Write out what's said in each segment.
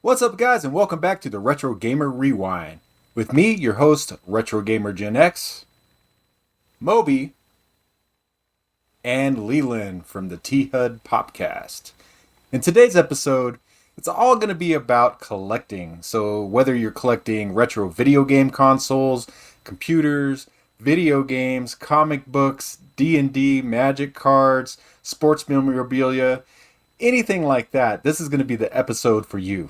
What's up, guys, and welcome back to the Retro Gamer Rewind. With me, your host, Retrogamer Gen X, Moby, and Leland from the T-HUD Popcast. In today's episode, it's all going to be about collecting. So whether you're collecting retro video game consoles, computers, video games, comic books, D&D, magic cards, sports memorabilia, anything like that, this is going to be the episode for you.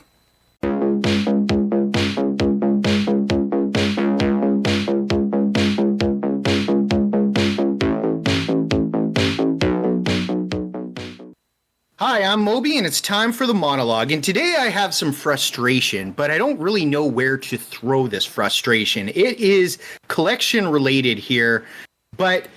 Hi, I'm Moby, and it's time for the monologue. And today I have some frustration, but I don't really know where to throw this frustration. It is collection related here, but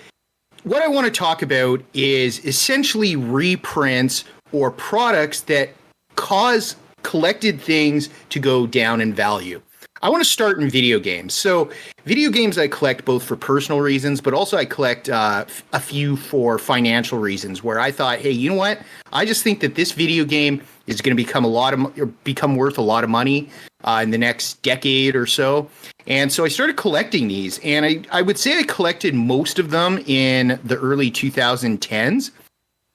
what I want to talk about is essentially reprints or products that cause collected things to go down in value. I want to start in video games. So video games I collect both for personal reasons, but also I collect a few for financial reasons where I thought, hey, you know what? I just think that this video game is going to become worth a lot of money in the next decade or so. And so I started collecting these, and I would say I collected most of them in the early 2010s.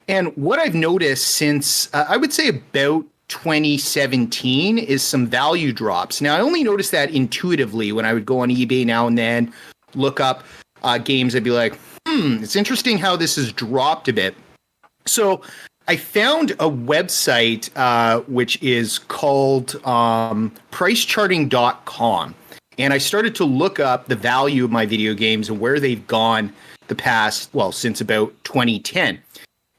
And what I've noticed since, I would say about 2017 is some value drops. Now, I only noticed that intuitively when I would go on eBay now and then, look up games. I'd be like, it's interesting how this has dropped a bit. So I found a website which is called pricecharting.com. And I started to look up the value of my video games and where they've gone since about 2010.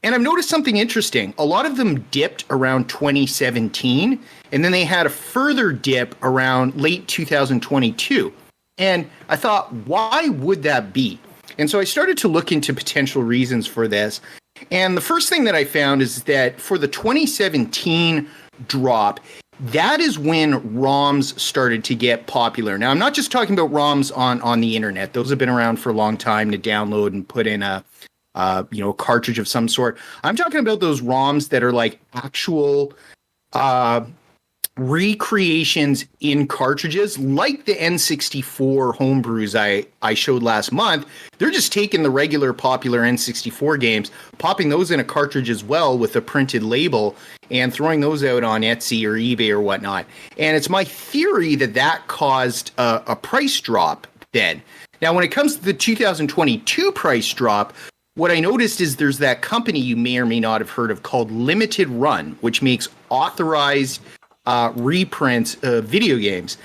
And I've noticed something interesting. A lot of them dipped around 2017, and then they had a further dip around late 2022. And I thought, why would that be? And so I started to look into potential reasons for this. And the first thing that I found is that for the 2017 drop, that is when ROMs started to get popular. Now, I'm not just talking about ROMs on the internet. Those have been around for a long time to download and put in a cartridge of some sort. I'm talking about those ROMs that are like actual recreations in cartridges, like the N64 homebrews I showed last month. They're just taking the regular popular N64 games, popping those in a cartridge as well with a printed label, and throwing those out on Etsy or eBay or whatnot. And it's my theory that caused a price drop then. Now, when it comes to the 2022 price drop, what I noticed is there's that company you may or may not have heard of called Limited Run, which makes authorized reprints of video games.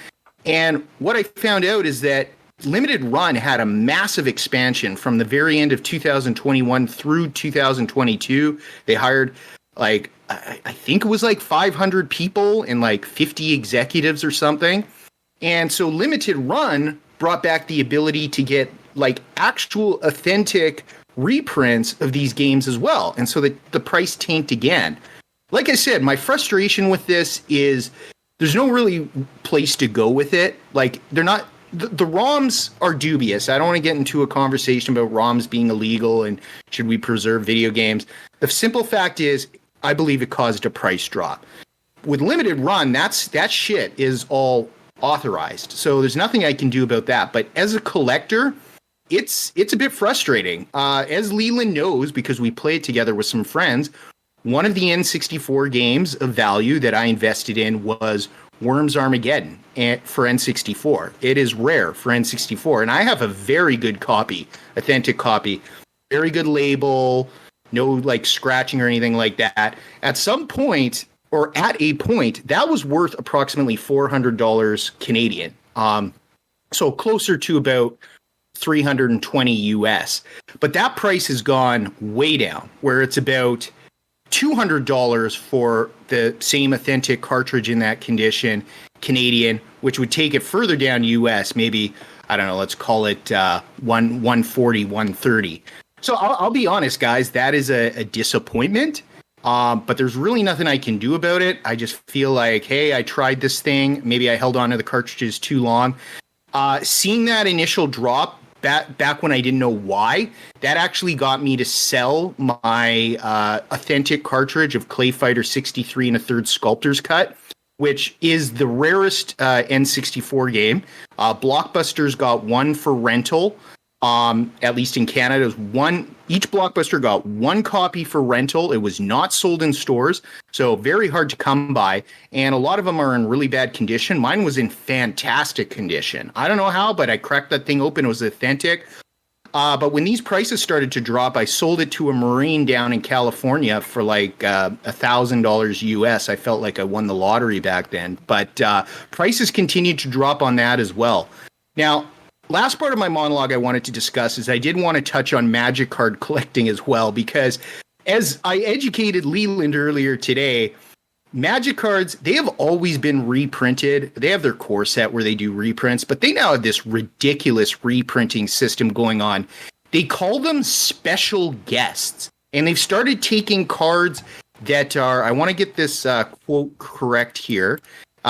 And what I found out is that Limited Run had a massive expansion from the very end of 2021 through 2022. They hired I think it was like 500 people and like 50 executives or something. And so Limited Run brought back the ability to get like actual authentic reprints of these games as well. And so the price tanked again. Like I said, my frustration with this is there's no really place to go with it. Like they're not, the ROMs are dubious. I don't want to get into a conversation about ROMs being illegal and should we preserve video games. The simple fact is I believe it caused a price drop. With Limited Run, that shit is all authorized. So there's nothing I can do about that. But as a collector, it's a bit frustrating. As Leland knows, because we played together with some friends, one of the N64 games of value that I invested in was Worms Armageddon for N64. It is rare for N64, and I have a very good copy, authentic copy, very good label, no like scratching or anything like that. At some point, or at a point, that was worth approximately $400 Canadian. So closer to about 320 US. But that price has gone way down, where it's about $200 for the same authentic cartridge in that condition, Canadian, which would take it further down US, maybe, I don't know, let's call it 140, 130. So I'll be honest, guys, that is a disappointment. But there's really nothing I can do about it. I just feel like, hey, I tried this thing. Maybe I held on to the cartridges too long. Seeing that initial drop back when I didn't know why, that actually got me to sell my authentic cartridge of Clay Fighter 63 and a third Sculptor's Cut which is the rarest N64 game. Blockbusters got one for rental. At least in Canada, each Blockbuster got one copy for rental. It was not sold in stores, so very hard to come by. And a lot of them are in really bad condition. Mine was in fantastic condition. I don't know how, but I cracked that thing open. It was authentic. But when these prices started to drop, I sold it to a Marine down in California for like $1,000 US. I felt like I won the lottery back then. But prices continued to drop on that as well. Now, last part of my monologue I wanted to discuss is I did want to touch on Magic card collecting as well, because as I educated Leland earlier today, Magic cards, they have always been reprinted. They have their core set where they do reprints, but they now have this ridiculous reprinting system going on. They call them special guests, and they've started taking cards that are, I want to get this quote correct here.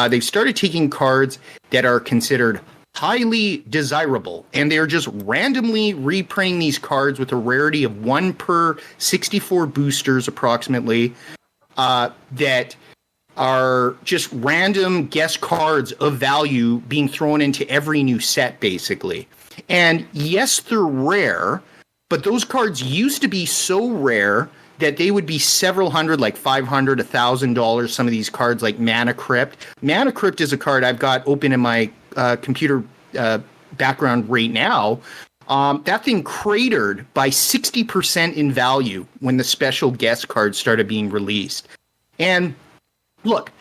They've started taking cards that are considered highly desirable, and they're just randomly reprinting these cards with a rarity of 1 per 64 boosters approximately, that are just random guest cards of value being thrown into every new set, basically. And yes, they're rare, but those cards used to be so rare that they would be several hundred, like $500, $1,000. Some of these cards, like Mana Crypt. Mana Crypt is a card I've got open in my computer background right now. That thing cratered by 60% in value when the special guest cards started being released. And look,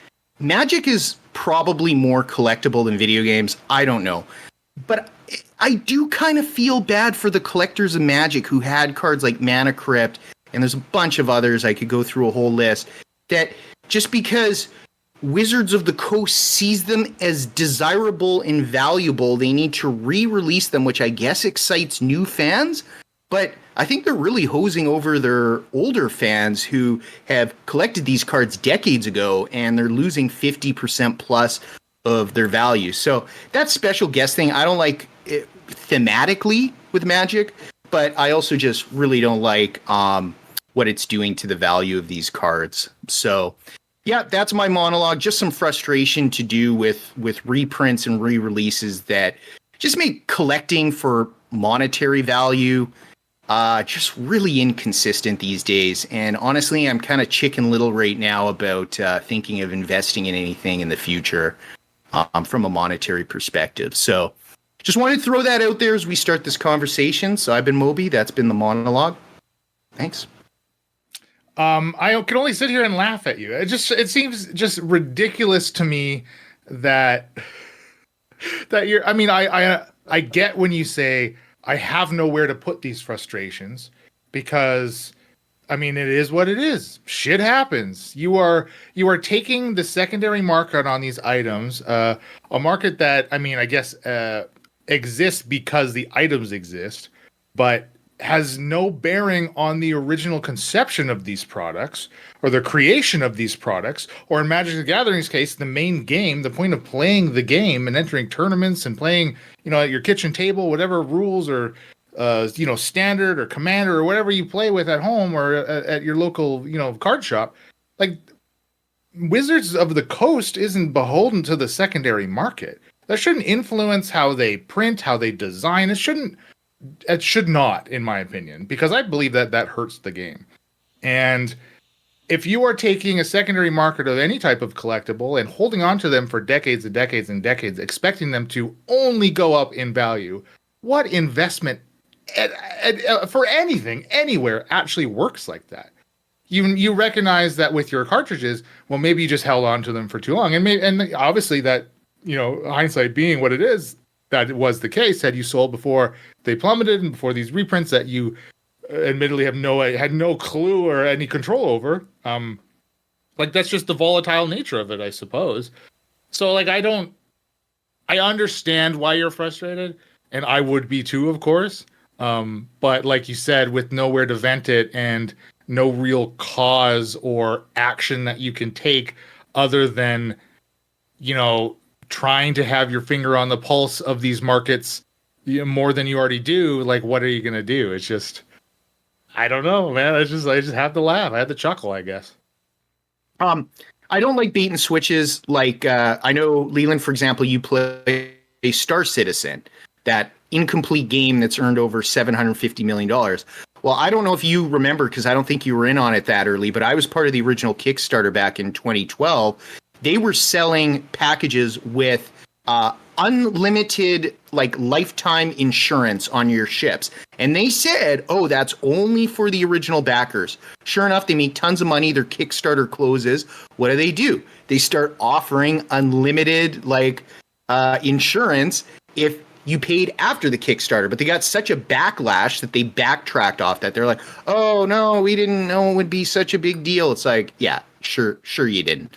Magic is probably more collectible than video games. I don't know. But I do kind of feel bad for the collectors of Magic who had cards like Mana Crypt, and there's a bunch of others, I could go through a whole list, that just because Wizards of the Coast sees them as desirable and valuable, they need to re-release them, which I guess excites new fans. But I think they're really hosing over their older fans who have collected these cards decades ago, and they're losing 50% plus of their value. So that special guest thing, I don't like it thematically with Magic, but I also just really don't like what it's doing to the value of these cards. So yeah, that's my monologue. Just some frustration to do with reprints and re-releases that just make collecting for monetary value just really inconsistent these days. And honestly, I'm kind of Chicken Little right now about thinking of investing in anything in the future from a monetary perspective. So just wanted to throw that out there as we start this conversation. So I've been Moby. That's been the monologue. Thanks. I can only sit here and laugh at you. It seems just ridiculous to me that you're. I mean, I get when you say I have nowhere to put these frustrations, because I mean it is what it is. Shit happens. You are taking the secondary market on these items, a market that, I mean, I guess exists because the items exist, but has no bearing on the original conception of these products or the creation of these products, or in Magic the Gathering's case, the main game, the point of playing the game and entering tournaments and playing, at your kitchen table, whatever rules or, standard or commander or whatever you play with at home or at your local, card shop. Like, Wizards of the Coast isn't beholden to the secondary market. That shouldn't influence how they print, how they design. It should not, in my opinion, because I believe that hurts the game. And if you are taking a secondary market of any type of collectible and holding on to them for decades and decades and decades, expecting them to only go up in value, what investment for anything, anywhere, actually works like that? You recognize that with your cartridges, well, maybe you just held on to them for too long. And obviously that, hindsight being what it is, that was the case. Had you sold before they plummeted and before these reprints that you admittedly had no clue or any control over, that's just the volatile nature of it, I suppose. So I understand why you're frustrated, and I would be too, of course. But like you said, with nowhere to vent it and no real cause or action that you can take other than, trying to have your finger on the pulse of these markets more than you already do, what are you going to do? It's just, I don't know, man. I just have to laugh. I have to chuckle, I guess. I don't like bait and switches. Like I know Leland, for example, you play a Star Citizen, that incomplete game that's earned over $750 million. Well, I don't know if you remember, because I don't think you were in on it that early, but I was part of the original Kickstarter back in 2012. They were selling packages with unlimited, like, lifetime insurance on your ships. And they said, oh, that's only for the original backers. Sure enough, they make tons of money. Their Kickstarter closes. What do? They start offering unlimited, like, insurance if you paid after the Kickstarter. But they got such a backlash that they backtracked off that. They're like, oh, no, we didn't know it would be such a big deal. It's like, yeah, sure you didn't.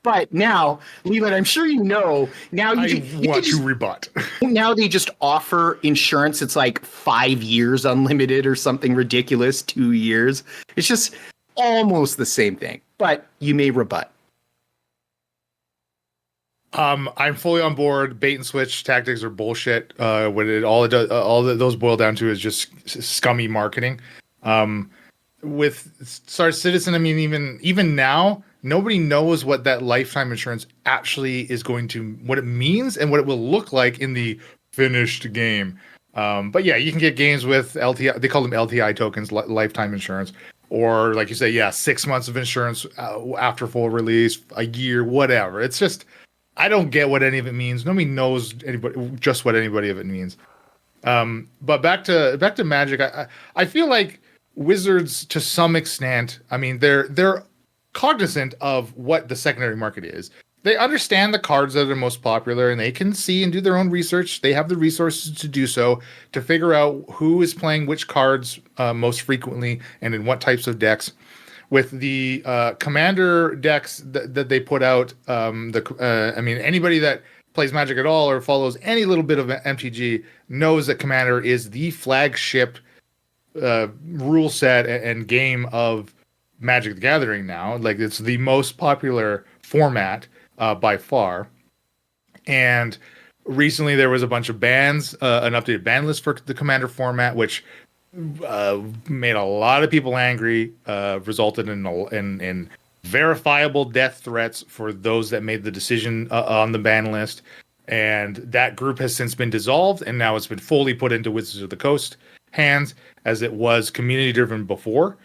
But now, Leland, I'm sure you know. Now you want to rebut. Now they just offer insurance. It's like 5 years unlimited or something ridiculous. 2 years. It's just almost the same thing. But you may rebut. I'm fully on board. Bait and switch tactics are bullshit. All that those boil down to is just scummy marketing. With Star Citizen, I mean, even now, nobody knows what that lifetime insurance actually is what it means and what it will look like in the finished game. But yeah, you can get games with LTI. They call them LTI tokens, lifetime insurance, or like you say, 6 months of insurance after full release, a year, whatever. It's just, I don't get what any of it means. Nobody knows what anybody of it means. But back to Magic, I feel like Wizards, to some extent, I mean, they're cognizant of what the secondary market is. They understand the cards that are most popular, and they can see and do their own research. They have the resources to do so, to figure out who is playing which cards most frequently and in what types of decks. With the Commander decks that they put out, anybody that plays Magic at all or follows any little bit of MTG knows that Commander is the flagship rule set and game of Magic the Gathering now. Like, it's the most popular format by far. And recently there was a bunch of bans, an updated ban list for the Commander format, which made a lot of people angry, resulted in verifiable death threats for those that made the decision on the ban list. And that group has since been dissolved, and now it's been fully put into Wizards of the Coast hands, as it was community driven before.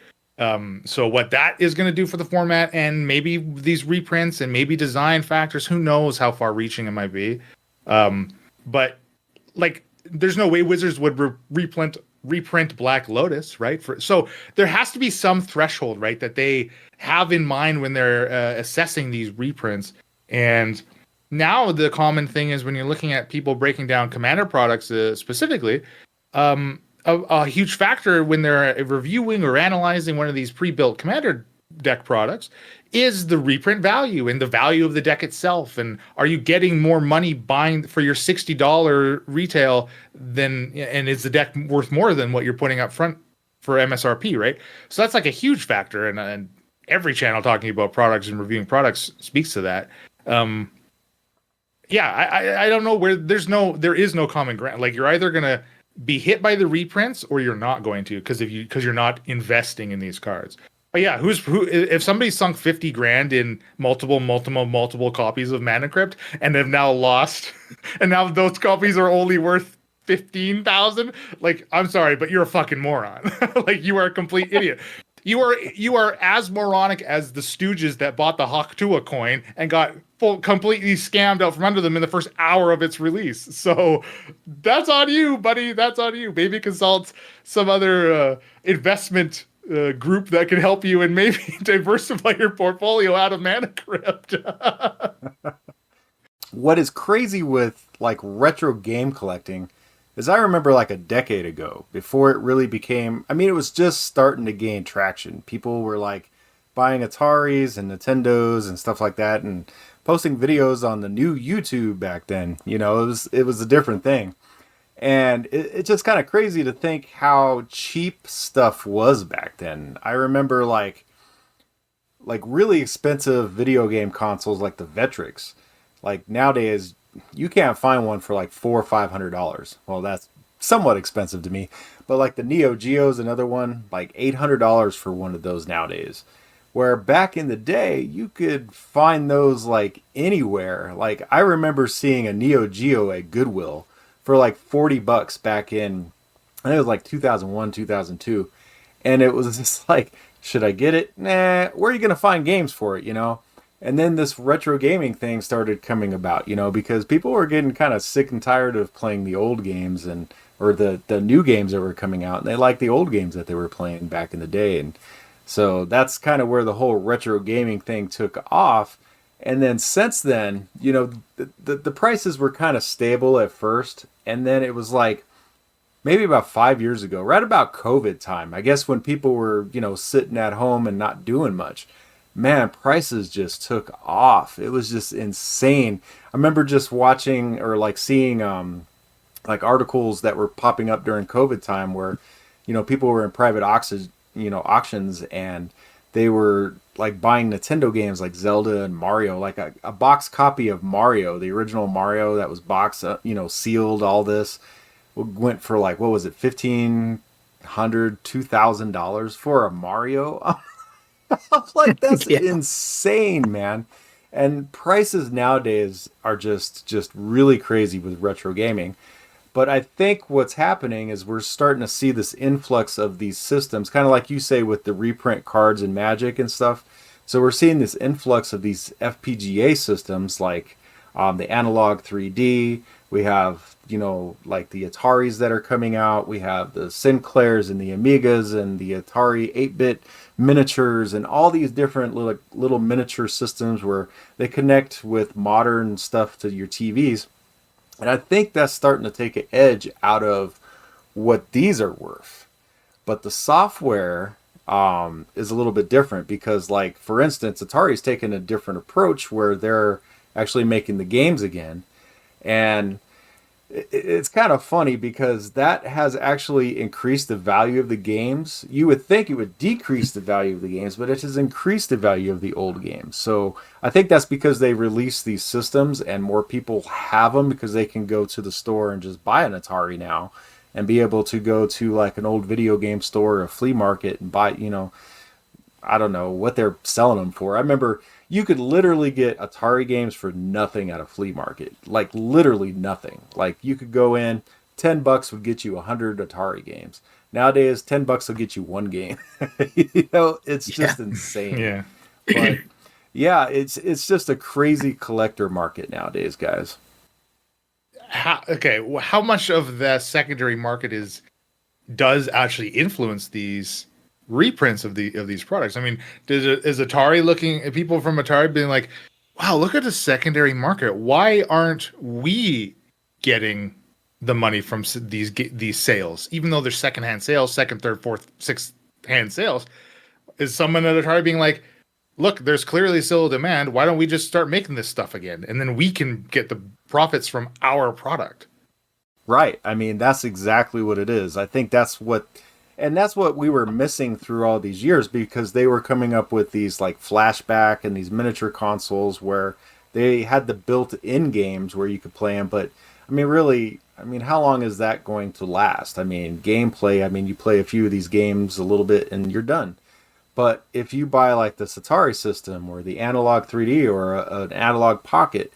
So what that is going to do for the format, and maybe these reprints and maybe design factors, who knows how far reaching it might be. But like, there's no way Wizards would reprint Black Lotus, right? So there has to be some threshold, right, that they have in mind when they're assessing these reprints. And now the common thing is, when you're looking at people breaking down Commander products specifically, a huge factor when they're reviewing or analyzing one of these pre-built Commander deck products is the reprint value and the value of the deck itself. And are you getting more money buying for your $60 retail and is the deck worth more than what you're putting up front for MSRP, right? So that's like a huge factor. And every channel talking about products and reviewing products speaks to that. I don't know where there is no common ground. Like, you're either going to be hit by the reprints or you're not going to, because you're not investing in these cards. But yeah, if somebody sunk $50,000 in multiple copies of Mana Crypt and have now lost, and now those copies are only worth 15,000, like, I'm sorry, but you're a fucking moron. Like, you are a complete idiot. You are as moronic as the Stooges that bought the Haktua coin and got completely scammed out from under them in the first hour of its release. So that's on you, buddy. That's on you. Maybe consult some other investment group that can help you and maybe diversify your portfolio out of Mana Crypt. What is crazy with, like, retro game collecting is, I remember, like, a decade ago, before it really became, I mean, it was just starting to gain traction. People were, like, buying Ataris and Nintendos and stuff like that, and posting videos on the new YouTube back then. You know, it was a different thing. And it's just kind of crazy to think how cheap stuff was back then. I remember, like really expensive video game consoles like the Vectrex. Like, nowadays, you can't find one for like $400 or $500. Well, that's somewhat expensive to me. But like the Neo Geo's another one, like $800 for one of those nowadays. Where back in the day, you could find those like anywhere. Like I remember seeing a Neo Geo at Goodwill for like $40 back in, I think it was like 2001, 2002. And it was just like, should I get it? Nah, where are you going to find games for it, you know? And then this retro gaming thing started coming about, you know, because people were getting kind of sick and tired of playing the old games and or the new games that were coming out, and they liked the old games that they were playing back in the day. And so that's kind of where the whole retro gaming thing took off. And then since then, you know, the prices were kind of stable at first, and then it was like maybe about 5 years ago, right about COVID time, I guess, when people were, you know, sitting at home and not doing much, man, prices just took off. It was just insane. I remember just watching or like seeing like articles that were popping up during COVID time where, you know, people were in private auctions, and they were like buying Nintendo games like Zelda and Mario, like a box copy of Mario, the original Mario that was boxed, you know, sealed, all this went for like, what was it, $1,500, $2,000 for a Mario? I was like, that's insane, man. And prices nowadays are just really crazy with retro gaming. But I think what's happening is we're starting to see this influx of these systems, kind of like you say with the reprint cards and Magic and stuff. So we're seeing this influx of these FPGA systems like the Analog 3D. We have, you know, like the Ataris that are coming out. We have the Sinclairs and the Amigas and the Atari 8-bit miniatures and all these different little miniature systems where they connect with modern stuff to your TVs. And I think that's starting to take an edge out of what these are worth. But the software is a little bit different because, like, for instance, Atari's taken a different approach where they're actually making the games again. And it's kind of funny because that has actually increased the value of the games. You would think it would decrease the value of the games, but it has increased the value of the old games. So I think that's because they released these systems and more people have them because they can go to the store and just buy an Atari now and be able to go to like an old video game store or a flea market and buy, you know, I don't know what they're selling them for. I remember you could literally get Atari games for nothing at a flea market. Like literally nothing. Like you could go in, $10 would get you 100 Atari games. Nowadays, $10 will get you one game. You know, it's just insane. Yeah. But yeah, it's just a crazy collector market nowadays, guys. How much of the secondary market does actually influence these reprints of these products? I mean, is Atari looking at people from Atari being like, wow, look at the secondary market. Why aren't we getting the money from these sales, even though they're secondhand sales, second, third, fourth, sixth hand sales? Is someone at Atari being like, look, there's clearly still a demand. Why don't we just start making this stuff again? And then we can get the profits from our product. Right. I mean, that's exactly what it is. I think that's what we were missing through all these years because they were coming up with these like flashback and these miniature consoles where they had the built-in games where you could play them. But I mean, really, how long is that going to last? I mean, gameplay, you play a few of these games a little bit and you're done. But if you buy like the Atari system or the Analog 3D or an Analog Pocket,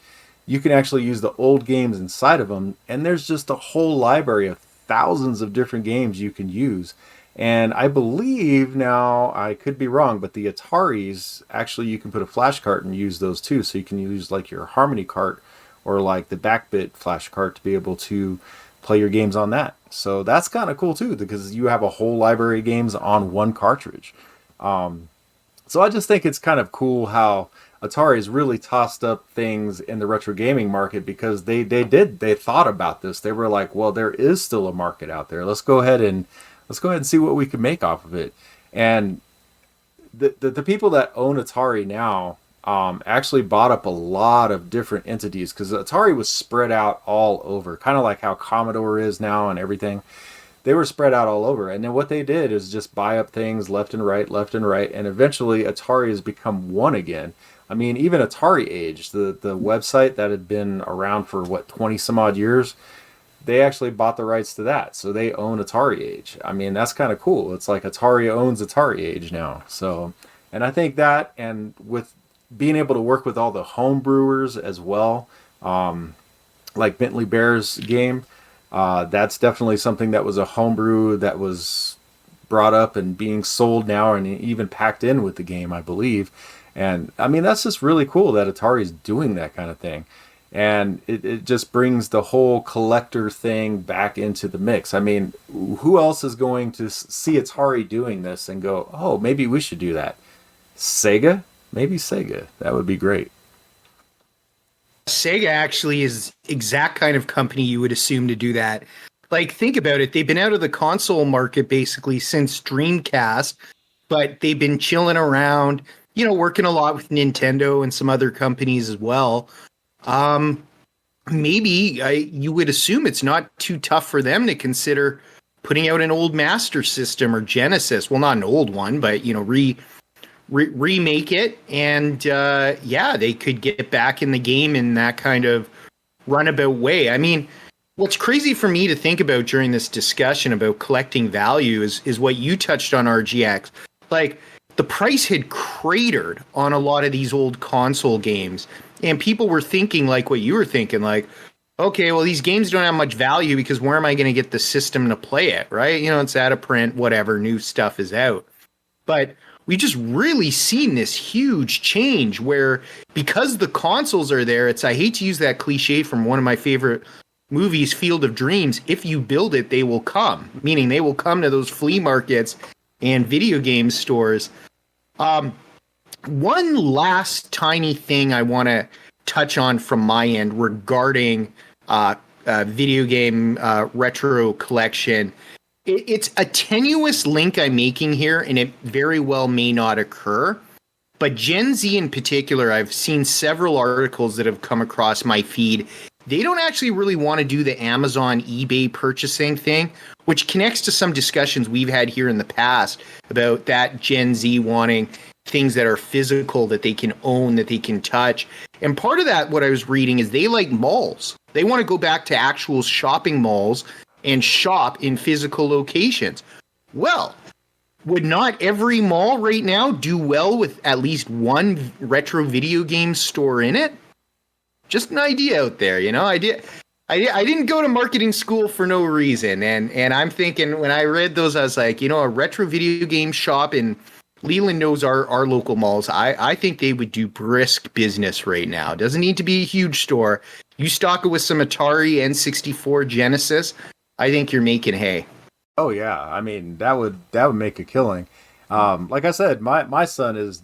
you can actually use the old games inside of them. And there's just a whole library of thousands of different games you can use. And I believe now, I could be wrong, but the Ataris, actually you can put a flash cart and use those too. So you can use like your Harmony cart or like the Backbit flash cart to be able to play your games on that. So that's kind of cool too, because you have a whole library of games on one cartridge. So I just think it's kind of cool how Atari has really tossed up things in the retro gaming market because they thought about this. They were like, well, there is still a market out there. Let's go ahead and see what we can make off of it. And the people that own Atari now actually bought up a lot of different entities because Atari was spread out all over, kind of like how Commodore is now and everything. They were spread out all over. And then what they did is just buy up things left and right. And eventually Atari has become one again. I mean, even Atari Age, the website that had been around for 20 some odd years, they actually bought the rights to that. So they own Atari Age. I mean, that's kind of cool. It's like Atari owns Atari Age now. So, And I think that, and with being able to work with all the home brewers as well, like Bentley Bear's game, that's definitely something that was a homebrew that was brought up and being sold now and even packed in with the game, I believe. And I mean, that's just really cool that Atari's doing that kind of thing. And it just brings the whole collector thing back into the mix. I mean, who else is going to see Atari doing this and go, oh, maybe we should do that? Sega? Maybe Sega. That would be great. Sega actually is exact kind of company you would assume to do that. Like, think about it. They've been out of the console market basically since Dreamcast, but they've been chilling around, you know, working a lot with Nintendo and some other companies as well. You would assume it's not too tough for them to consider putting out an old Master System or Genesis. Well, not an old one, but, you know, remake it. And, they could get back in the game in that kind of runabout way. I mean, what's crazy for me to think about during this discussion about collecting value is what you touched on, RGX. Like, the price had cratered on a lot of these old console games. And people were thinking like what you were thinking, like, okay, well, these games don't have much value because where am I going to get the system to play it, right? You know, it's out of print, whatever, new stuff is out. But we just really seen this huge change where because the consoles are there, I hate to use that cliche from one of my favorite movies, Field of Dreams, if you build it, they will come, meaning they will come to those flea markets and video game stores. One last tiny thing I want to touch on from my end regarding video game retro collection. It's a tenuous link I'm making here, and it very well may not occur. But Gen Z in particular, I've seen several articles that have come across my feed. They don't actually really want to do the Amazon eBay purchasing thing, which connects to some discussions we've had here in the past about that Gen Z wanting things that are physical, that they can own, that they can touch. And part of that, what I was reading, is they like malls. They want to go back to actual shopping malls and shop in physical locations. Well, would not every mall right now do well with at least one retro video game store in it? Just an idea out there, you know? I didn't go to marketing school for no reason. And I'm thinking, when I read those, I was like, you know, a retro video game shop in Leland knows our local malls. I think they would do brisk business right now. It doesn't need to be a huge store. You stock it with some Atari, N64, Genesis, I think you're making hay. Oh yeah, I mean that would make a killing. Like I said, my son is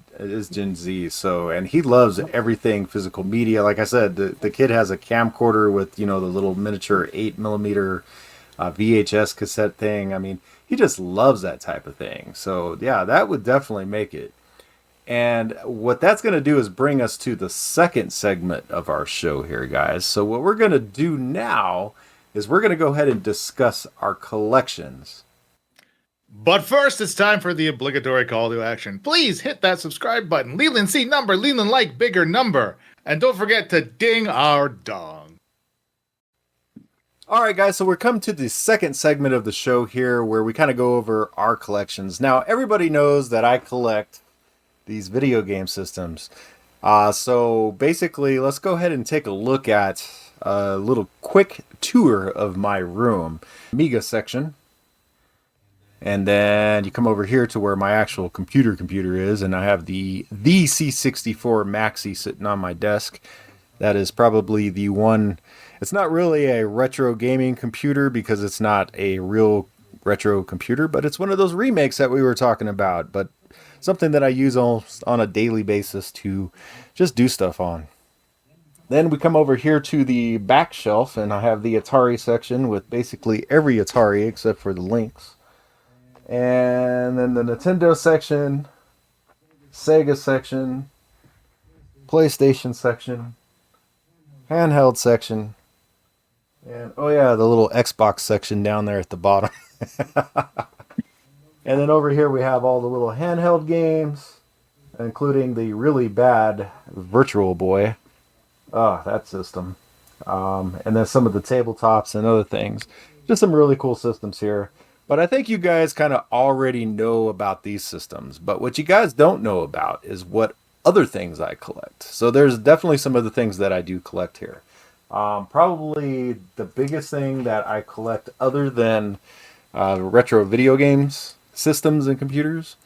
Gen Z, and he loves everything physical media. Like I said, the kid has a camcorder with, you know, the little miniature 8mm VHS cassette thing. I mean, he just loves that type of thing. So yeah, that would definitely make it. And what that's going to do is bring us to the second segment of our show here, guys. So what we're going to do now is we're going to go ahead and discuss our collections. But first, it's time for the obligatory call to action. Please hit that subscribe button. Leland see number, Leland like bigger number. And don't forget to ding our dong. All right, guys, so we're coming to the second segment of the show here where we kind of go over our collections. Now, everybody knows that I collect these video game systems. So basically, let's go ahead and take a look at a little quick tour of my room. Amiga section. And then you come over here to where my actual computer is, and I have the C64 Maxi sitting on my desk. That is probably the one. It's not really a retro gaming computer because it's not a real retro computer, but it's one of those remakes that we were talking about, but something that I use almost on a daily basis to just do stuff on. Then we come over here to the back shelf, and I have the Atari section with basically every Atari except for the Lynx. And then the Nintendo section, Sega section, PlayStation section, handheld section, and oh yeah, the little Xbox section down there at the bottom. And then over here we have all the little handheld games, including the really bad Virtual Boy. Oh, that system. And then some of the tabletops and other things. Just some really cool systems here. But I think you guys kind of already know about these systems. But what you guys don't know about is what other things I collect. So there's definitely some of the things that I do collect here. Probably the biggest thing that I collect other than retro video games, systems, and computers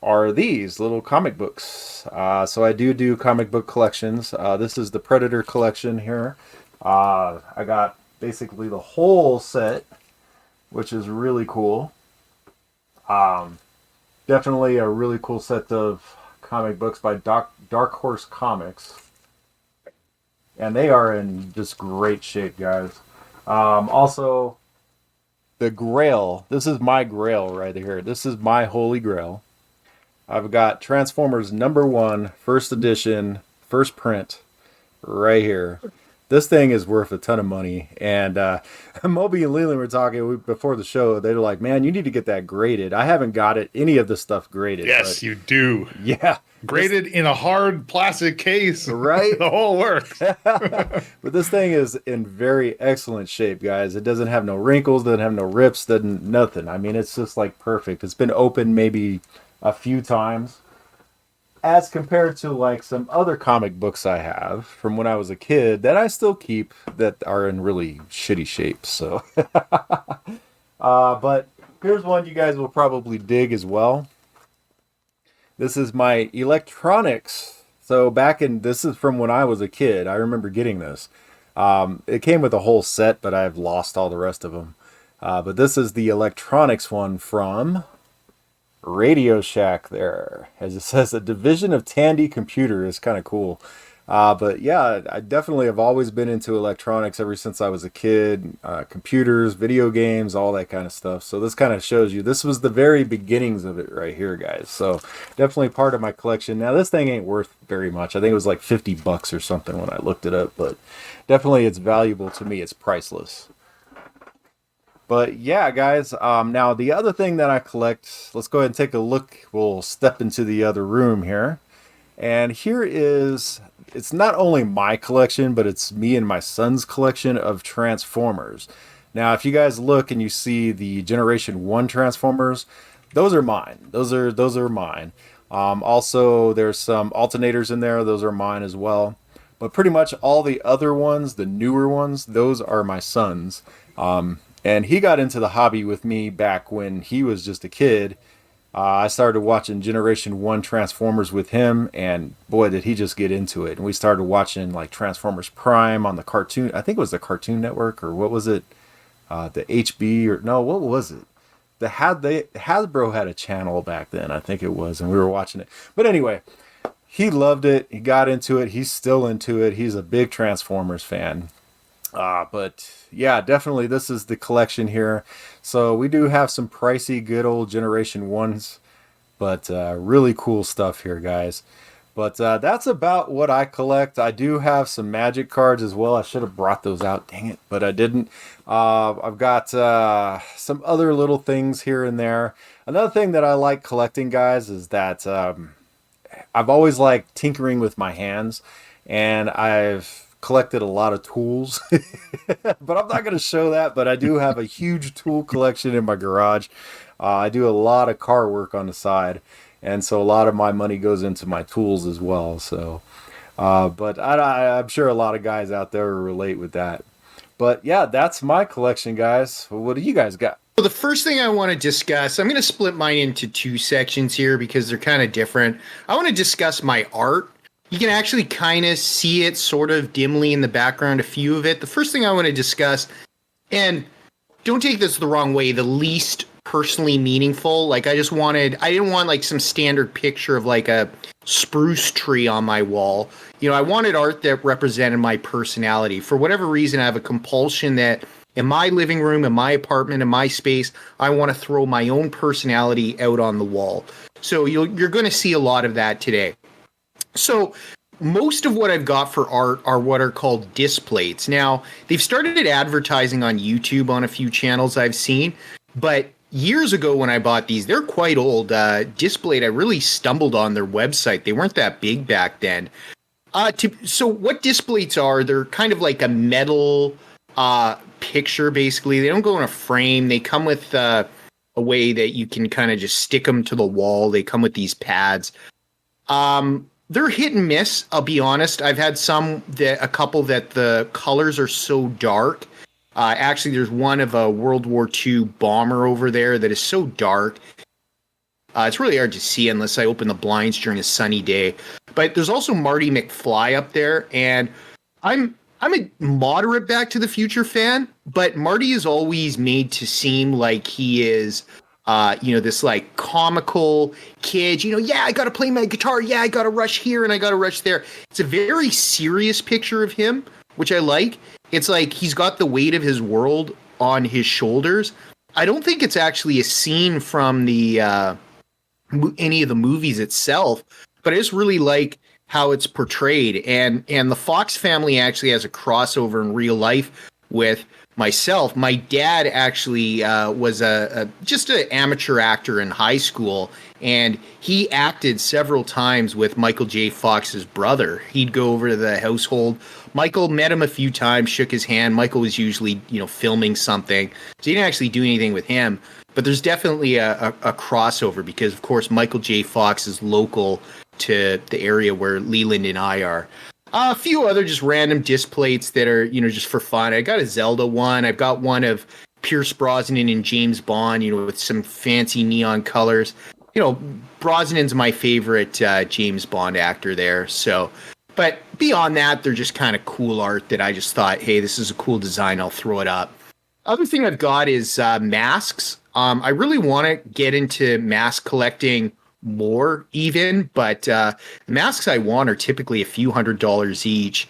are these little comic books. So I do comic book collections. This is the Predator collection here. I got basically the whole set, which is really cool. Definitely a really cool set of comic books by Dark Horse Comics. And they are in just great shape, guys. Also, the Grail. This is my Grail right here. This is my Holy Grail. I've got Transformers #1, first edition, first print, right here. This thing is worth a ton of money. And Moby and Leland were talking before the show. They're like, man, you need to get that graded. I haven't got any of this stuff graded. Yes, you do. Yeah. Graded in a hard plastic case. Right? The whole works. But this thing is in very excellent shape, guys. It doesn't have no wrinkles, doesn't have no rips, doesn't nothing. I mean, it's just like perfect. It's been opened maybe a few times. As compared to like some other comic books I have from when I was a kid that I still keep that are in really shitty shape. So, but here's one you guys will probably dig as well. This is my electronics. So this is from when I was a kid. I remember getting this. It came with a whole set, but I've lost all the rest of them. But this is the electronics one from Radio Shack there. As it says, a division of Tandy Computer is kind of cool. But yeah, I definitely have always been into electronics ever since I was a kid. Computers, video games, all that kind of stuff. So this kind of shows you, this was the very beginnings of it right here, guys. So definitely part of my collection. Now this thing ain't worth very much. I think it was like $50 or something when I looked it up. But definitely it's valuable to me. It's priceless. But yeah, guys, now the other thing that I collect, let's go ahead and take a look. We'll step into the other room here. And here is, it's not only my collection, but it's me and my son's collection of Transformers. Now, if you guys look and you see the Generation 1 Transformers, those are mine. Those are mine. Also, there's some alternators in there. Those are mine as well. But pretty much all the other ones, the newer ones, those are my son's. And he got into the hobby with me back when he was just a kid. I started watching Generation 1 Transformers with him, and boy, did he just get into it. And we started watching like Transformers Prime on the cartoon. I think it was the Cartoon Network, or what was it? The HB, or no, what was it? Hasbro had a channel back then, I think it was, and we were watching it. But anyway, he loved it. He got into it. He's still into it. He's a big Transformers fan. But yeah, definitely this is the collection here. So we do have some pricey, good old Generation 1s, but really cool stuff here, guys. But that's about what I collect. I do have some Magic cards as well. I should have brought those out, dang it, but I didn't. I've got some other little things here and there. Another thing that I like collecting, guys, is that I've always liked tinkering with my hands, and I've collected a lot of tools. But I'm not going to show that, but I do have a huge tool collection in my garage. I do a lot of car work on the side, and so a lot of my money goes into my tools as well. So but I'm sure a lot of guys out there relate with that. But yeah, that's my collection, guys. What do you guys got? So the first thing I want to discuss, I'm going to split mine into two sections here because they're kind of different. I want to discuss my art. You can actually kind of see it sort of dimly in the background, a few of it. The first thing I want to discuss, and don't take this the wrong way, the least personally meaningful. Like I didn't want like some standard picture of like a spruce tree on my wall. You know, I wanted art that represented my personality. For whatever reason, I have a compulsion that in my living room, in my apartment, in my space, I want to throw my own personality out on the wall. So you're going to see a lot of that today. So most of what I've got for art are what are called displays. Now, they've started advertising on YouTube on a few channels I've seen, but years ago when I bought these, they're quite old. Displayed, I really stumbled on their website. They weren't that big back then. So what displays are, they're kind of like a metal picture, basically. They don't go in a frame. They come with a way that you can kind of just stick them to the wall. They come with these pads. They're hit and miss, I'll be honest. I've had a couple that the colors are so dark. Actually, there's one of a World War II bomber over there that is so dark. It's really hard to see unless I open the blinds during a sunny day. But there's also Marty McFly up there, and I'm a moderate Back to the Future fan, but Marty is always made to seem like he is, this like comical kid. Yeah, I got to play my guitar. Yeah, I got to rush here and I got to rush there. It's a very serious picture of him, which I like. It's like he's got the weight of his world on his shoulders. I don't think it's actually a scene from the any of the movies itself, but I just really like how it's portrayed. And the Fox family actually has a crossover in real life with myself. My dad actually was just an amateur actor in high school, and he acted several times with Michael J. Fox's brother. He'd go over to the household. Michael met him a few times, shook his hand. Michael was usually, filming something, so he didn't actually do anything with him. But there's definitely a crossover because, of course, Michael J. Fox is local to the area where Leland and I are. A few other just random disc plates that are, just for fun. I got a Zelda one. I've got one of Pierce Brosnan and James Bond, with some fancy neon colors. Brosnan's my favorite James Bond actor there. So, but beyond that, they're just kind of cool art that I just thought, hey, this is a cool design. I'll throw it up. Other thing I've got is masks. I really want to get into mask collecting more even, but the masks I want are typically a few $100s each.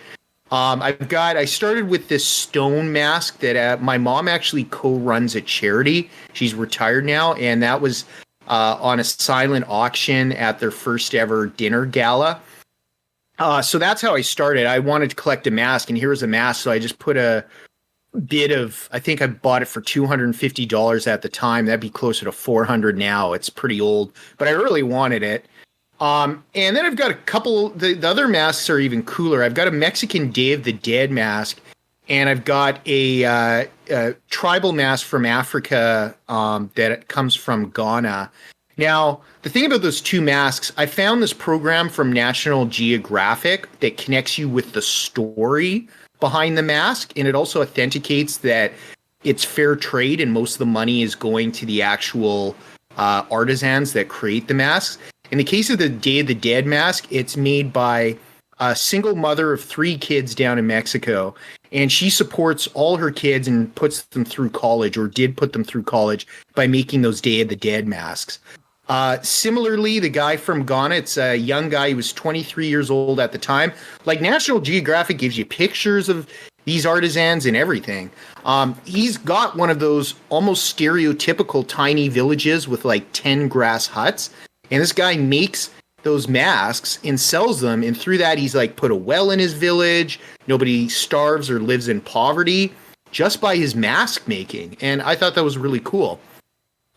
I started with this stone mask that my mom actually co-runs a charity. She's retired now, and that was on a silent auction at their first ever dinner gala. So that's how I started. I wanted to collect a mask, and here was a mask, so I just put a bit of, I think I bought it for $250 at the time. That'd be closer to $400 now. It's pretty old, but I really wanted it. And then I've got a couple, the other masks are even cooler. I've got a Mexican Day of the Dead mask, and I've got a tribal mask from Africa that comes from Ghana. Now, the thing about those two masks, I found this program from National Geographic that connects you with the story behind the mask, and it also authenticates that it's fair trade and most of the money is going to the actual artisans that create the masks. In the case of the Day of the Dead mask, it's made by a single mother of 3 kids down in Mexico, and she supports all her kids and puts them through college, or did put them through college, by making those Day of the Dead masks. Similarly, the guy from Ghana, it's a young guy. He was 23 years old at the time. Like, National Geographic gives you pictures of these artisans and everything. He's got one of those almost stereotypical tiny villages with like 10 grass huts. And this guy makes those masks and sells them. And through that, he's like put a well in his village. Nobody starves or lives in poverty just by his mask making. And I thought that was really cool.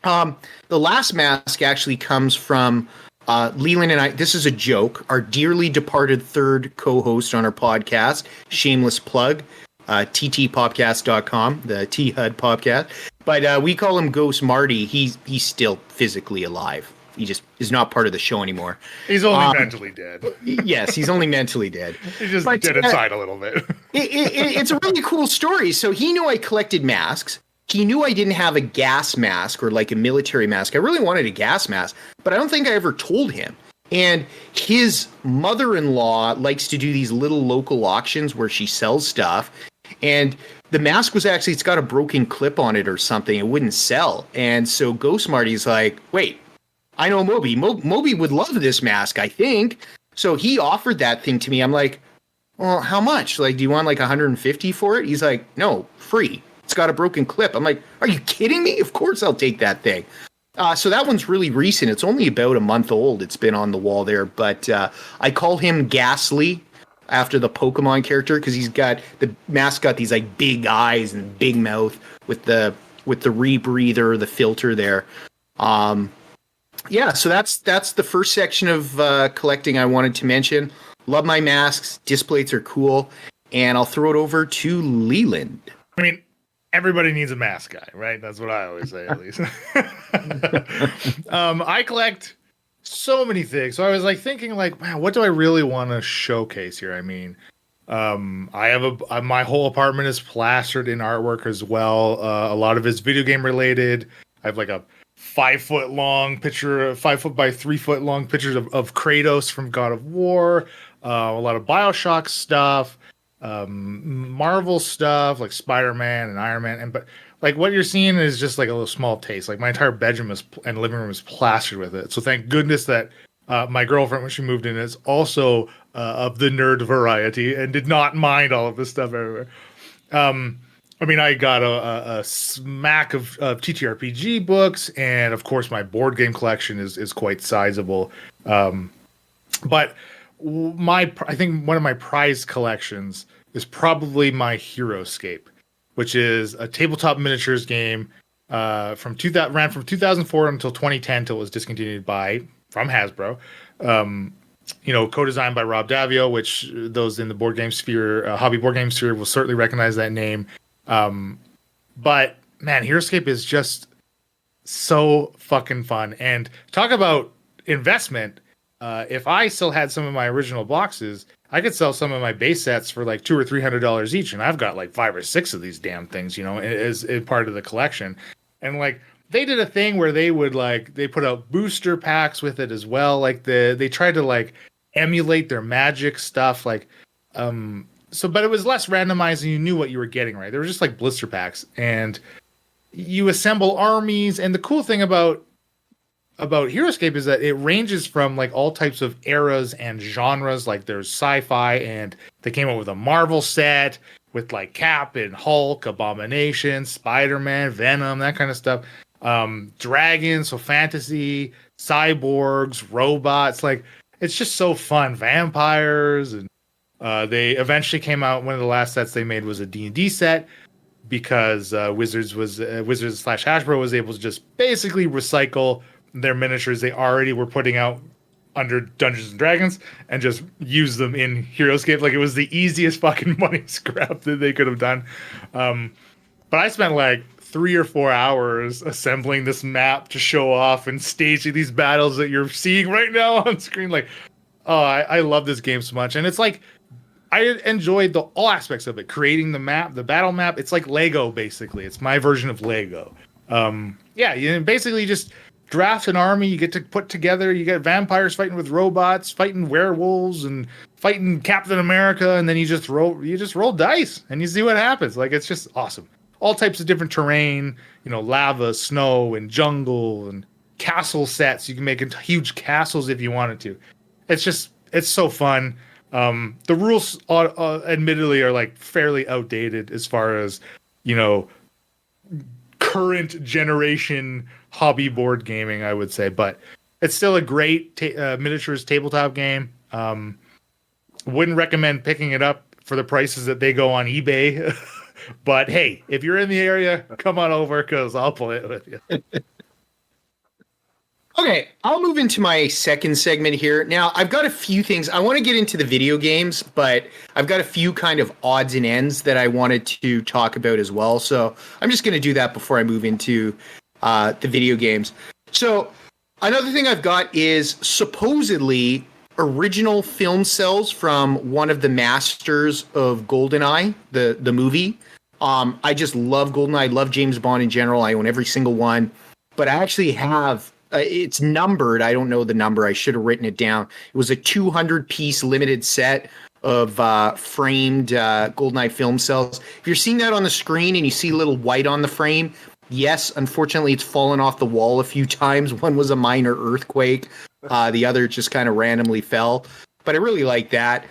The last mask actually comes from Leland and I. This is a joke. Our dearly departed third co-host on our podcast, shameless plug, ttpopcast.com, the T-HUD podcast. But we call him Ghost Marty. He's still physically alive. He just is not part of the show anymore. He's only mentally dead. Yes, he's only mentally dead. He's just dead inside a little bit. It's a really cool story. So he knew I collected masks. He knew I didn't have a gas mask or like a military mask. I really wanted a gas mask, but I don't think I ever told him. And his mother-in-law likes to do these little local auctions where she sells stuff. And the mask was actually, it's got a broken clip on it or something. It wouldn't sell. And so Ghost Marty's like, wait, I know Moby. Moby would love this mask, I think. So he offered that thing to me. I'm like, well, how much? Like, do you want like 150 for it? He's like, no, free. It's got a broken clip. I'm like, are you kidding me? Of course I'll take that thing. So that one's really recent. It's only about a month old. It's been on the wall there. But I call him Ghastly after the Pokemon character because the mask got these like big eyes and big mouth with the rebreather, the filter there. Yeah, so that's the first section of collecting I wanted to mention. Love my masks. Displays are cool. And I'll throw it over to Leland. I mean, everybody needs a mask guy, right? That's what I always say, at least. I collect so many things. So I was like thinking like, man, what do I really want to showcase here? I mean, I have my whole apartment is plastered in artwork as well. A lot of it's video game related. I have like a 5 foot long picture, 5 foot by 3 foot long pictures of Kratos from God of War. A lot of BioShock stuff, Marvel stuff like Spider-Man and Iron Man. But like what you're seeing is just like a little small taste. Like my entire bedroom and living room is plastered with it. So thank goodness that my girlfriend, when she moved in, is also of the nerd variety and did not mind all of this stuff everywhere. I mean, I got a smack of TTRPG books, and of course, my board game collection is quite sizable. But I think one of my prized collections is probably my Heroescape, which is a tabletop miniatures game ran from 2004 until 2010 until it was discontinued from Hasbro. Co-designed by Rob Davio, which those in the board game sphere, hobby board game sphere, will certainly recognize that name. But man, Heroescape is just so fucking fun. And talk about investment. If I still had some of my original boxes, I could sell some of my base sets for like $200 or $300 each, and I've got like 5 or 6 of these damn things, as part of the collection. And like they did a thing where they put out booster packs with it as well. Like they tried to like emulate their Magic stuff, but it was less randomized and you knew what you were getting, right? They were just like blister packs, and you assemble armies. And the cool thing about Heroescape is that it ranges from like all types of eras and genres. Like there's sci-fi, and they came up with a Marvel set with like Cap and Hulk, Abomination, Spider-Man, Venom, that kind of stuff. Dragons, so fantasy, cyborgs, robots. Like it's just so fun. Vampires, and they eventually came out. One of the last sets they made was a D&D set, because Wizards / Hasbro was able to just basically recycle their miniatures they already were putting out under Dungeons and Dragons and just use them in Heroescape. Like it was the easiest fucking money scrap that they could have done. But I spent like 3 or 4 hours assembling this map to show off and staging these battles that you're seeing right now on screen. Like, oh, I love this game so much. And it's like, I enjoyed all aspects of it. Creating the map, the battle map. It's like Lego, basically. It's my version of Lego. You basically just draft an army. You get to put together. You get vampires fighting with robots, fighting werewolves, and fighting Captain America. And then you just roll dice and you see what happens. Like it's just awesome. All types of different terrain. Lava, snow, and jungle, and castle sets. You can make huge castles if you wanted to. It's so fun. The rules, admittedly, are like fairly outdated as far as current generation hobby board gaming, I would say, but it's still a great miniatures tabletop game. Wouldn't recommend picking it up for the prices that they go on eBay. But hey, if you're in the area, come on over because I'll play it with you. Okay, I'll move into my second segment here. Now, I've got a few things. I want to get into the video games, but I've got a few kind of odds and ends that I wanted to talk about as well. So I'm just going to do that before I move into the video games. So another thing I've got is supposedly original film cells from one of the masters of GoldenEye, the movie. I just love GoldenEye. I love James Bond in general. I own every single one. But I actually have... it's numbered. I don't know the number. I should have written it down. It was a 200-piece limited set of framed GoldenEye film cells. If you're seeing that on the screen and you see a little white on the frame, yes, unfortunately, it's fallen off the wall a few times. One was a minor earthquake. The other just kind of randomly fell. But I really like that.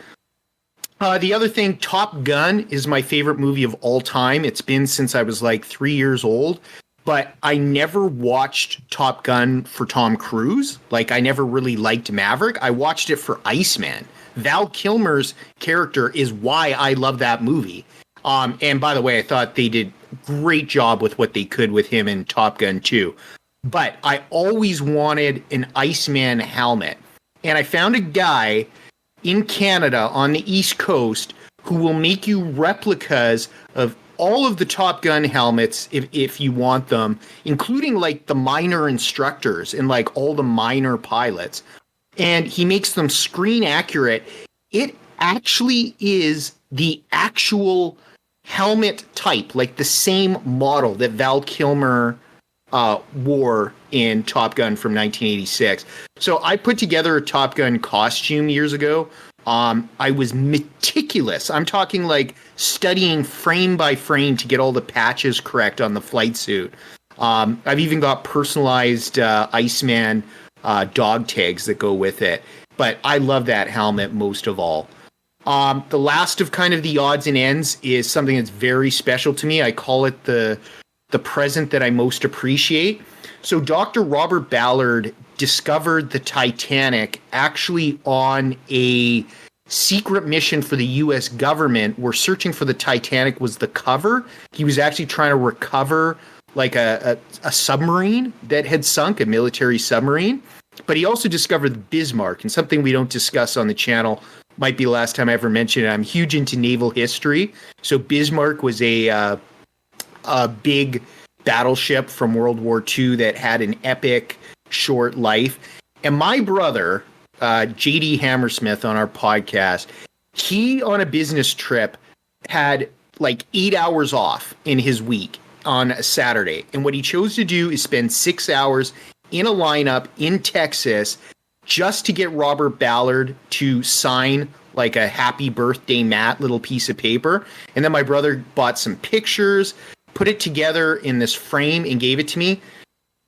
The other thing, Top Gun is my favorite movie of all time. It's been since I was like 3 years old. But I never watched Top Gun for Tom Cruise. Like, I never really liked Maverick. I watched it for Iceman. Val Kilmer's character is why I love that movie. And by the way, I thought they did a great job with what they could with him in Top Gun 2. But I always wanted an Iceman helmet. And I found a guy in Canada on the East Coast who will make you replicas of all of the Top Gun helmets if you want them, including like the minor instructors and like all the minor pilots. And he makes them screen accurate. It actually is the actual helmet type, like the same model that Val Kilmer wore in Top Gun from 1986. So I put together a Top Gun costume years ago. I was meticulous. I'm talking like studying frame by frame to get all the patches correct on the flight suit. I've even got personalized Iceman dog tags that go with it. But I love that helmet most of all. The last of kind of the odds and ends is something that's very special to me. I call it the present that I most appreciate. So Dr. Robert Ballard discovered the Titanic actually on a secret mission for the U.S. government where searching for the Titanic was the cover. He was actually trying to recover like a submarine that had sunk, a military submarine. But he also discovered the Bismarck, and something we don't discuss on the channel. Might be the last time I ever mentioned it. I'm huge into naval history. So Bismarck was a big battleship from World War II that had an epic short life. And my brother, JD Hammersmith on our podcast, he on a business trip had like 8 hours off in his week on a Saturday. And what he chose to do is spend 6 hours in a lineup in Texas just to get Robert Ballard to sign like a happy birthday Matt little piece of paper. And then my brother bought some pictures, put it together in this frame and gave it to me.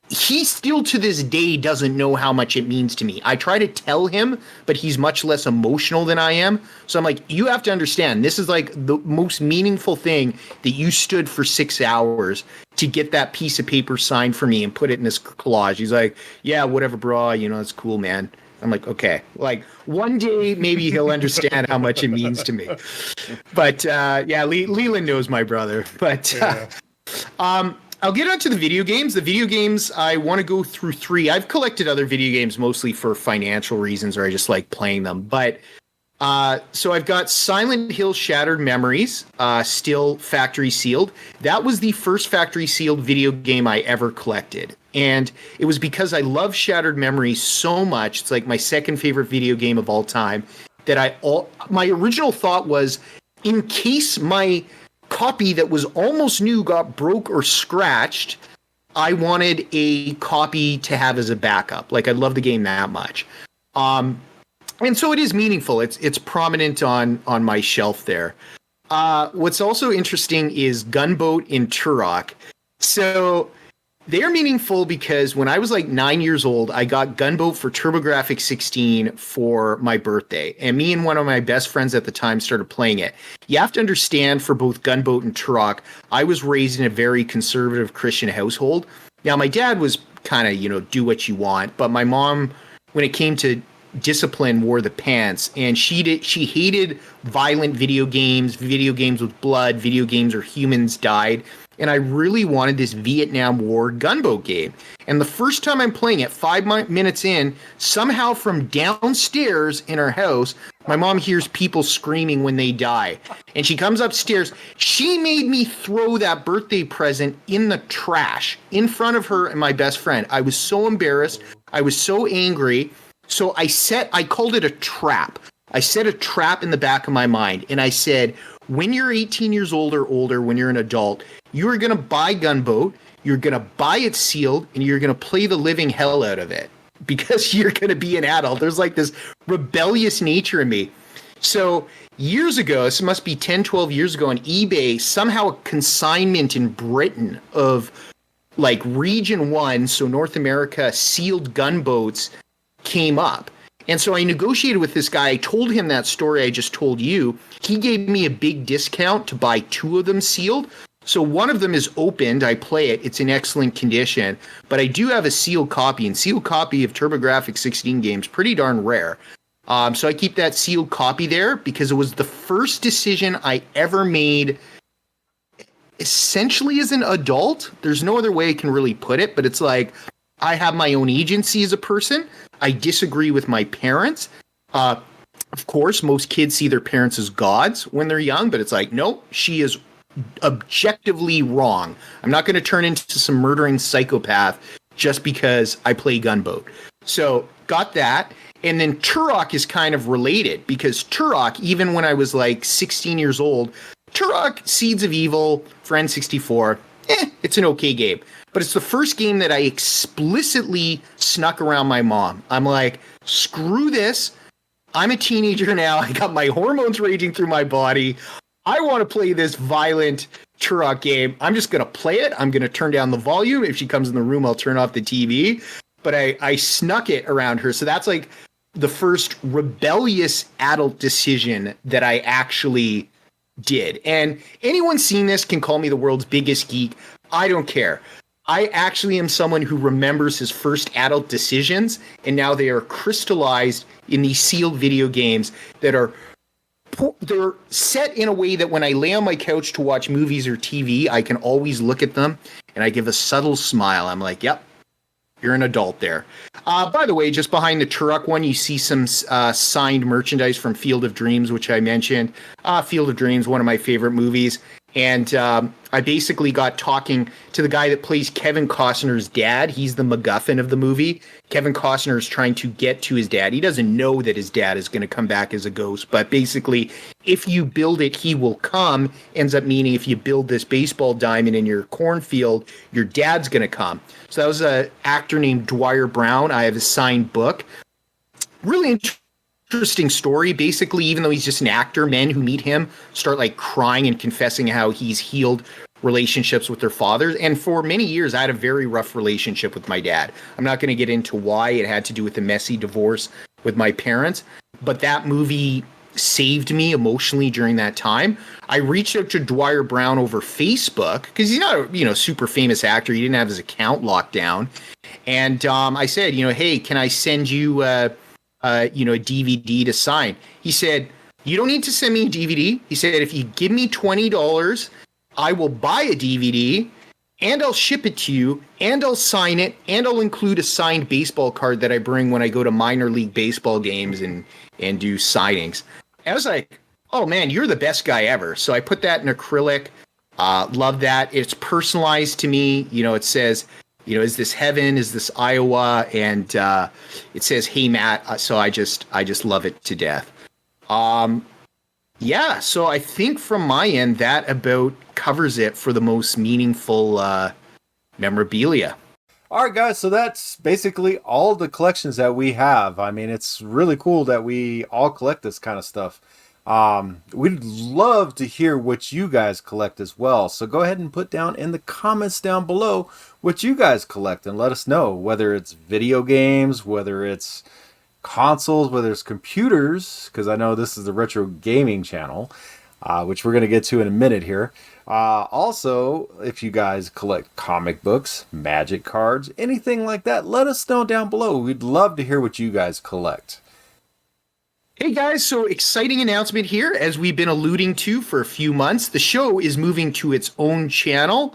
He still to this day doesn't know how much it means to me. I try to tell him, but he's much less emotional than I am. So I'm like, you have to understand, this is like the most meaningful thing that you stood for 6 hours to get that piece of paper signed for me and put it in this collage. He's like, yeah, whatever, bro. You know, it's cool, man. I'm like, okay, like one day maybe he'll understand how much it means to me. But yeah, Leland knows my brother. But I'll get onto the video games. The video games, I want to go through 3. I've collected other video games mostly for financial reasons, or I just like playing them. But so I've got Silent Hill Shattered Memories, still factory sealed. That was the first factory sealed video game I ever collected. And it was because I love Shattered Memories so much. It's like my second favorite video game of all time. That my original thought was, in case my copy that was almost new got broke or scratched, I wanted a copy to have as a backup. Like, I love the game that much. And so it is meaningful. It's prominent on my shelf there. What's also interesting is Gunboat and Turok. So they're meaningful because when I was like 9 years old, I got Gunboat for TurboGrafx 16 for my birthday. And me and one of my best friends at the time started playing it. You have to understand, for both Gunboat and Turok, I was raised in a very conservative Christian household. Now, my dad was kind of, do what you want. But my mom, when it came to discipline, wore the pants. And she hated violent video games with blood, video games where humans died. And I really wanted this Vietnam War gunboat game. And the first time I'm playing it, 5 minutes in, somehow from downstairs in our house, my mom hears people screaming when they die. And she comes upstairs. She made me throw that birthday present in the trash in front of her and my best friend. I was so embarrassed. I was so angry. So I called it a trap. I set a trap in the back of my mind. And I said, when you're 18 years old or older, when you're an adult, you're going to buy Gunboat, you're going to buy it sealed, and you're going to play the living hell out of it because you're going to be an adult. There's like this rebellious nature in me. So years ago, this must be 10, 12 years ago, on eBay, somehow a consignment in Britain of like Region 1, so North America, sealed gunboats came up. And so I negotiated with this guy. I told him that story I just told you. He gave me a big discount to buy 2 of them sealed. So one of them is opened. I play it. It's in excellent condition. But I do have a sealed copy. And sealed copy of TurboGrafx 16 games, pretty darn rare. So I keep that sealed copy there because it was the first decision I ever made essentially as an adult. There's no other way I can really put it. But it's like, I have my own agency as a person. I disagree with my parents. Of course, most kids see their parents as gods when they're young, but it's like, no, she is objectively wrong. I'm not going to turn into some murdering psychopath just because I play Gunboat. So got that. And then Turok is kind of related because Turok, even when I was like 16 years old, Turok Seeds of Evil for N64, it's an okay game. But it's the first game that I explicitly snuck around my mom. I'm like, screw this. I'm a teenager now. I got my hormones raging through my body. I want to play this violent Turok game. I'm just going to play it. I'm going to turn down the volume. If she comes in the room, I'll turn off the TV. But I snuck it around her. So that's like the first rebellious adult decision that I actually did. And anyone seen this can call me the world's biggest geek. I don't care. I actually am someone who remembers his first adult decisions, and now they are crystallized in these sealed video games that are they're set in a way that when I lay on my couch to watch movies or TV, I can always look at them and I give a subtle smile. I'm like, yep, you're an adult there. By the way, just behind the Turok one, you see some signed merchandise from Field of Dreams, which I mentioned. Field of Dreams, one of my favorite movies. And I basically got talking to the guy that plays Kevin Costner's dad. He's the MacGuffin of the movie. Kevin Costner is trying to get to his dad. He doesn't know that his dad is going to come back as a ghost. But basically, if you build it, he will come. Ends up meaning if you build this baseball diamond in your cornfield, your dad's going to come. So that was an actor named Dwyer Brown. I have a signed book. Really interesting story. Basically, even though he's just an actor, men who meet him start like crying and confessing how he's healed relationships with their fathers. And for many years, I had a very rough relationship with my dad. I'm not going to get into why. It had to do with a messy divorce with my parents. But that movie saved me emotionally during that time. I reached out to Dwyer Brown over Facebook because he's not a super famous actor. He didn't have his account locked down. And I said, hey, can I send you a DVD to sign? He said, you don't need to send me a DVD. He said, if you give me $20, I will buy a DVD and I'll ship it to you and I'll sign it and I'll include a signed baseball card that I bring when I go to minor league baseball games and do signings. And I was like, oh man, you're the best guy ever. So I put that in acrylic. Love that. It's personalized to me. It says, is this heaven? Is this Iowa? And it says, hey, Matt. So I just love it to death. Yeah, so I think from my end, that about covers it for the most meaningful memorabilia. All right, guys, so that's basically all the collections that we have. I mean, it's really cool that we all collect this kind of stuff. We'd love to hear what you guys collect as well. So go ahead and put down in the comments down below what you guys collect and let us know, whether it's video games, whether it's consoles, whether it's computers, because I know this is the Retro Gaming channel, which we're going to get to in a minute here. Also, if you guys collect comic books, magic cards, anything like that, let us know down below. We'd love to hear what you guys collect. Hey guys, so exciting announcement here. As we've been alluding to for a few months, the show is moving to its own channel.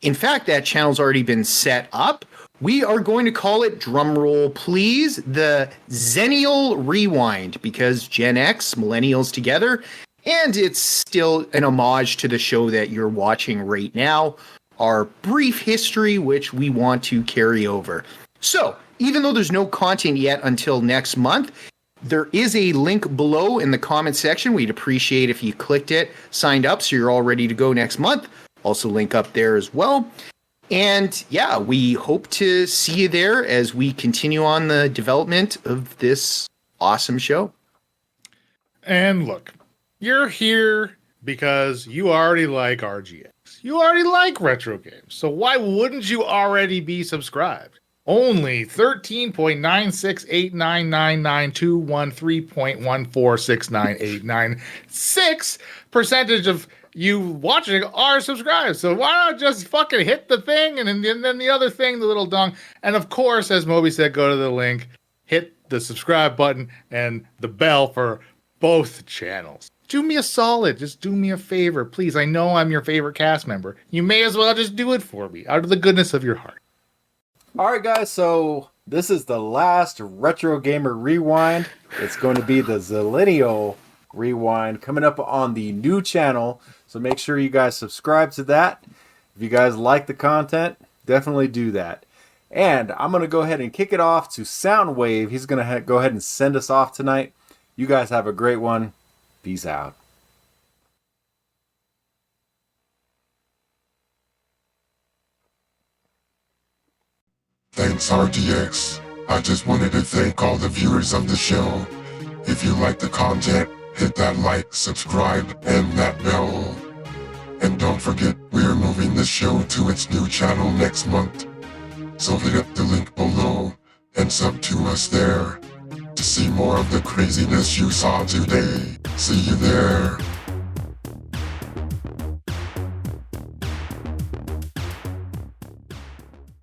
In fact, that channel's already been set up. We are going to call it, drumroll please, the Zennial Rewind, because Gen X, millennials together, and it's still an homage to the show that you're watching right now, our brief history, which we want to carry over. So, even though there's no content yet until next month, there is a link below in the comment section. We'd appreciate if you clicked it, signed up, so you're all ready to go next month. Also link up there as well. And yeah, we hope to see you there as we continue on the development of this awesome show. And look, you're here because you already like RGX. You already like retro games. So why wouldn't you already be subscribed? Only 13.96899913.1469896% of you watching are subscribed. So why not just fucking hit the thing and then the other thing, the little dong. And of course, as Moby said, go to the link, hit the subscribe button and the bell for both channels. Do me a solid. Just do me a favor, please. I know I'm your favorite cast member. You may as well just do it for me out of the goodness of your heart. All right, guys, so this is the last Retro Gamer Rewind. It's going to be the Zillennial Rewind coming up on the new channel. So make sure you guys subscribe to that. If you guys like the content, definitely do that. And I'm going to go ahead and kick it off to Soundwave. He's going to go ahead and send us off tonight. You guys have a great one. Peace out. Thanks, RDX. I just wanted to thank all the viewers of the show. If you like the content, hit that like, subscribe, and that bell. And don't forget, we're moving the show to its new channel next month. So hit up the link below and sub to us there to see more of the craziness you saw today. See you there.